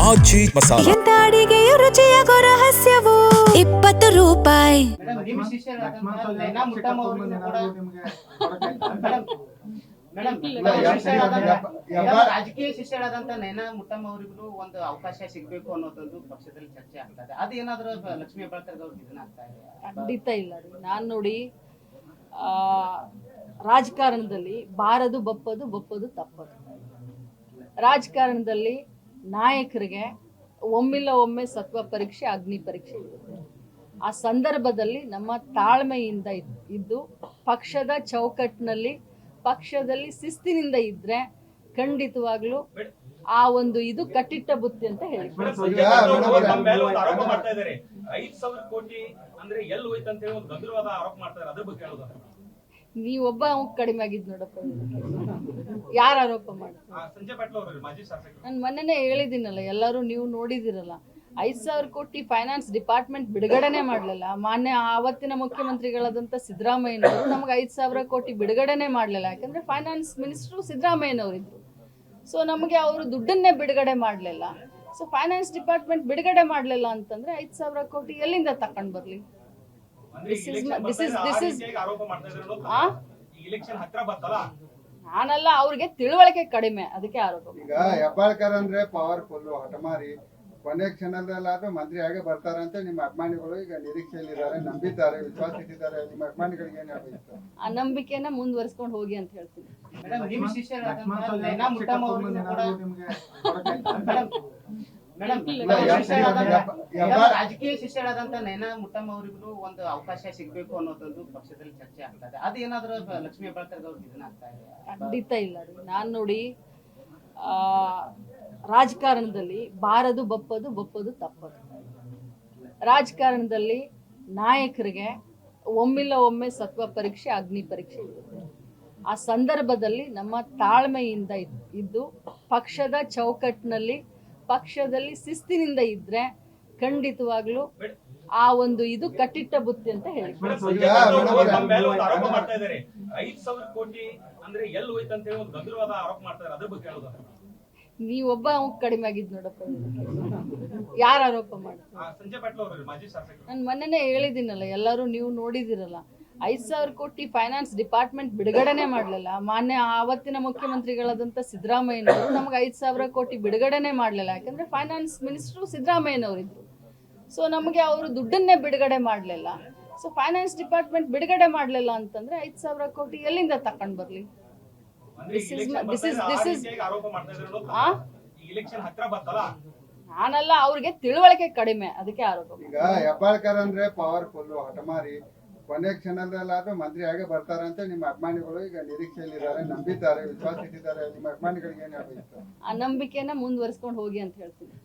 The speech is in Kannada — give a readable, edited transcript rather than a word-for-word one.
ಆಚಿ ಮಸಾಲ. ಎಂತ ಅಡಿಗೆಯ ರುಚಿಯಾಗೋ ರಹಸ್ಯವು 20 ರೂಪಾಯಿ. ರಾಜಕೀಯ ಶಿಷ್ಯರಾದಂತ ನಯನಾ ಮುಟ್ಟಮ್ಮ ಅವರಿಗೂ ಒಂದು ಅವಕಾಶ ಸಿಗಬೇಕು ಅನ್ನೋದೊಂದು ಪಕ್ಷದಲ್ಲಿ ಚರ್ಚೆ ಆಗ್ತದೆ. ಅದೇನಾದ್ರೂ ಲಕ್ಷ್ಮೀ ಹೆಬ್ಬಾಳ್ಕರ್ ಅವ್ರಿಗೆ ಇದನ್ನ ಆಗ್ತಾ ಇದೆ? ಖಂಡಿತ ಇಲ್ಲ ರೀ. ನಾನು ನೋಡಿ ರಾಜಕಾರಣದಲ್ಲಿ ಬಾರದು ಬಪ್ಪದು ತಪ್ಪದು. ರಾಜಕಾರಣದಲ್ಲಿ ನಾಯಕರಿಗೆ ಒಮ್ಮಿಲ್ಲ ಒಮ್ಮೆ ಸತ್ವ ಪರೀಕ್ಷೆ ಅಗ್ನಿ ಪರೀಕ್ಷೆ ಇರುತ್ತೆ. ಆ ಸಂದರ್ಭದಲ್ಲಿ ನಮ್ಮ ತಾಳ್ಮೆಯಿಂದ ಇದ್ದು ಪಕ್ಷದ ಚೌಕಟ್ಟಿನಲ್ಲಿ ಪಕ್ಷದಲ್ಲಿ ಶಿಸ್ತಿನಿಂದ ಇದ್ರೆ ಖಂಡಿತವಾಗ್ಲೂ ಆ ಒಂದು ಇದು ಕಟ್ಟಿಟ್ಟ ಬುತ್ತಿ ಅಂತ ಹೇಳಿ. 5,000 ಕೋಟಿ ಅಂದ್ರೆ ಎಲ್ಲಿ ಹೋಯ್ತು ಅಂತ ಹೇಳಿ ಒಂದು ಗಂಭೀರವಾದ ಆರೋಪ ಮಾಡ್ತಾರೆ. ಅದ್ರ ಬಗ್ಗೆ ಹೇಳೋದು ನೀವೊಬ್ಬ ಕಡಿಮೆ ಆಗಿದ್ ನೋಡಪ್ಪ. ಯಾರು ಆರೋಪ ಮಾಡ್ತಾರೆ? ಸಂಜಯ್ ಪಾಟೀಲ್ ಅವರು ಮಾಜಿ ಶಾಸಕರು. ನಾನು ಮೊನ್ನೆನೇ ಹೇಳಿದ್ದೀನಲ್ಲ, ಎಲ್ಲರೂ ನೀವು ನೋಡಿದಿರಲ್ಲ. 5,000 ಕೋಟಿ ಫೈನಾನ್ಸ್ ಡಿಪಾರ್ಟ್ಮೆಂಟ್ ಬಿಡುಗಡೆನೆ ಮಾಡಲಿಲ್ಲ. ಮಾನ್ಯ ಆವತ್ತಿನ ಮುಖ್ಯಮಂತ್ರಿಗಳಾದಂಥ ಸಿದ್ದರಾಮಯ್ಯನವರು ನಮ್ಗೆ 5,000 ಕೋಟಿ ಬಿಡುಗಡೆನೆ ಮಾಡಲಿಲ್ಲ. ಯಾಕಂದ್ರೆ ಫೈನಾನ್ಸ್ ಮಿನಿಸ್ಟ್ರು ಸಿದ್ದರಾಮಯ್ಯನವರಿದ್ರು. ಸೊ ನಮಗೆ ಅವರು ದುಡ್ಡನ್ನೇ ಬಿಡುಗಡೆ ಮಾಡಲಿಲ್ಲ. ಸೊ ಫೈನಾನ್ಸ್ ಡಿಪಾರ್ಟ್ಮೆಂಟ್ ಬಿಡುಗಡೆ ಮಾಡಲಿಲ್ಲ ಅಂತಂದ್ರೆ 5,000 ಕೋಟಿ ಎಲ್ಲಿಂದ ತಕೊಂಡ್ ಬರ್ಲಿ? ನಾನಲ್ಲ, ಅವ್ರಿಗೆ ತಿಳುವಳಿಕೆ ಕಡಿಮೆ, ಅದಕ್ಕೆ ಆರೋಪ. ಈಗ ಹೆಬ್ಬಾಳ್ಕರ್ ಅಂದ್ರೆ ಪವರ್ಫುಲ್ ಹಠಮಾರಿ, ಕೊನೆ ಕ್ಷಣದಲ್ಲಾದ್ರೂ ಮಂತ್ರಿ ಆಗಿ ಬರ್ತಾರಂತ ನಿಮ್ಮ ಅಭಿಮಾನಿಗಳು ಈಗ ನಿರೀಕ್ಷೆಯಲ್ಲಿದ್ದಾರೆ, ನಂಬಿದ್ದಾರೆ, ವಿಶ್ವಾಸ ಇಟ್ಟಿದ್ದಾರೆ. ನಿಮ್ಮ ಅಭಿಮಾನಿಗಳಿಗೆ ಏನ್ ಹೇಳ್ಬೇಕು? ಆ ನಂಬಿಕೆನ ಮುಂದುವರಿಸ್ಕೊಂಡು ಹೋಗಿ ಅಂತ ಹೇಳ್ತೀನಿ. ನಿಮ್ಮ ಶಿಷ್ಯರಾದಂತ ನಯನಾ ಮುಟ್ಟಮ್ಮ ಅವರಿಗೂ ಕೂಡ ರಾಜಕೀಯ ಶಿಷ್ಯರಾದಂತ ನಯನಾ ಮುಟ್ಟಮ್ಮ ಅವರಿಗೂ ಒಂದು ಅವಕಾಶ ಸಿಗಬೇಕು ಅನ್ನೋದೊಂದು ಪಕ್ಷದಲ್ಲಿ ಚರ್ಚೆ ಆಗ್ತದೆ. ಅದೇನಾದ್ರೂ ಲಕ್ಷ್ಮೀ ಹೆಬ್ಬಾಳ್ಕರ್ ಅವ್ರಿಗೆ ಇದನ್ನ ಆಗ್ತಾ ಇದೆ? ಖಂಡಿತ ಇಲ್ಲ ರೀ. ನಾನು ನೋಡಿ ರಾಜಕಾರಣದಲ್ಲಿ ಬಾರದು ಬಪ್ಪದು ತಪ್ಪದು. ರಾಜಕಾರಣದಲ್ಲಿ ನಾಯಕರಿಗೆ ಒಮ್ಮಿಲ್ಲ ಒಮ್ಮೆ ಸತ್ವ ಪರೀಕ್ಷೆ ಅಗ್ನಿ ಪರೀಕ್ಷೆ ಇರುತ್ತೆ. ಆ ಸಂದರ್ಭದಲ್ಲಿ ನಮ್ಮ ತಾಳ್ಮೆಯಿಂದ ಇದ್ದು ಪಕ್ಷದ ಚೌಕಟ್ಟಿನಲ್ಲಿ ಪಕ್ಷದಲ್ಲಿ ಶಿಸ್ತಿನಿಂದ ಇದ್ರೆ ಖಂಡಿತವಾಗ್ಲೂ ಆ ಒಂದು ಇದು ಕಟ್ಟಿಟ್ಟ ಬುತ್ತಿ ಅಂತ ಹೇಳಿ. 5,000 ಕೋಟಿ ಅಂದ್ರೆ ಎಲ್ಲಿ ಹೋಯ್ತು ಅಂತ ಹೇಳಿ ಒಂದು ಗಂಭೀರವಾದ ಆರೋಪ ಮಾಡ್ತಾರೆ. ಅದ್ರ ಬಗ್ಗೆ ಹೇಳೋದು ನೀವೊಬ್ಬ ಕಡಿಮೆ ಆಗಿದ್ ನೋಡಪ್ಪ. ಯಾರು ಆರೋಪ ಮಾಡ್ತಾರೆ? ಸಂಜಯ್ ಪಾಟೀಲ್ ಅವರು ಮಾಜಿ ಶಾಸಕರು. ನಾನು ಮೊನ್ನೆನೇ ಹೇಳಿದ್ದೀನಲ್ಲ, ಎಲ್ಲರೂ ನೀವು ನೋಡಿದಿರಲ್ಲ. 5,000 ಕೋಟಿ ಫೈನಾನ್ಸ್ ಡಿಪಾರ್ಟ್ಮೆಂಟ್ ಬಿಡುಗಡೆನೆ ಮಾಡಲಿಲ್ಲ. ಮಾನ್ಯ ಆವತ್ತಿನ ಮುಖ್ಯಮಂತ್ರಿಗಳಾದಂಥ ಸಿದ್ದರಾಮಯ್ಯನವರು ನಮ್ಗೆ 5,000 ಕೋಟಿ ಬಿಡುಗಡೆನೆ ಮಾಡಲಿಲ್ಲ. ಯಾಕಂದ್ರೆ ಫೈನಾನ್ಸ್ ಮಿನಿಸ್ಟ್ರು ಸಿದ್ದರಾಮಯ್ಯನವರಿದ್ರು. ಸೊ ನಮಗೆ ಅವರು ದುಡ್ಡನ್ನೇ ಬಿಡುಗಡೆ ಮಾಡಲಿಲ್ಲ. ಸೊ ಫೈನಾನ್ಸ್ ಡಿಪಾರ್ಟ್ಮೆಂಟ್ ಬಿಡುಗಡೆ ಮಾಡಲಿಲ್ಲ ಅಂತಂದ್ರೆ 5,000 ಕೋಟಿ ಎಲ್ಲಿಂದ ತಕೊಂಡ್ ಬರ್ಲಿ? ನಾನಲ್ಲ, ಅವ್ರಿಗೆ ತಿಳುವಳಿಕೆ ಕಡಿಮೆ, ಅದಕ್ಕೆ ಆರೋಪ. ಈಗ ಹೆಬ್ಬಾಳ್ಕರ್ ಅಂದ್ರೆ ಪವರ್ಫುಲ್ ಹಠಮಾರಿ, ಕೊನೆ ಕ್ಷಣದಲ್ಲಾದ್ರೂ ಮಂತ್ರಿ ಆಗಿ ಬರ್ತಾರಂತ ನಿಮ್ಮ ಅಭಿಮಾನಿಗಳು ಈಗ ನಿರೀಕ್ಷೆಯಲ್ಲಿದ್ದಾರೆ, ನಂಬಿದ್ದಾರೆ, ವಿಶ್ವಾಸ ಇಟ್ಟಿದ್ದಾರೆ. ನಿಮ್ಮ ಅಭಿಮಾನಿಗಳಿಗೆ ಏನ್ ಹೇಳ್ಬೇಕು? ಆ ನಂಬಿಕೆನ ಮುಂದುವರಿಸ್ಕೊಂಡು ಹೋಗಿ ಅಂತ ಹೇಳ್ತೀನಿ.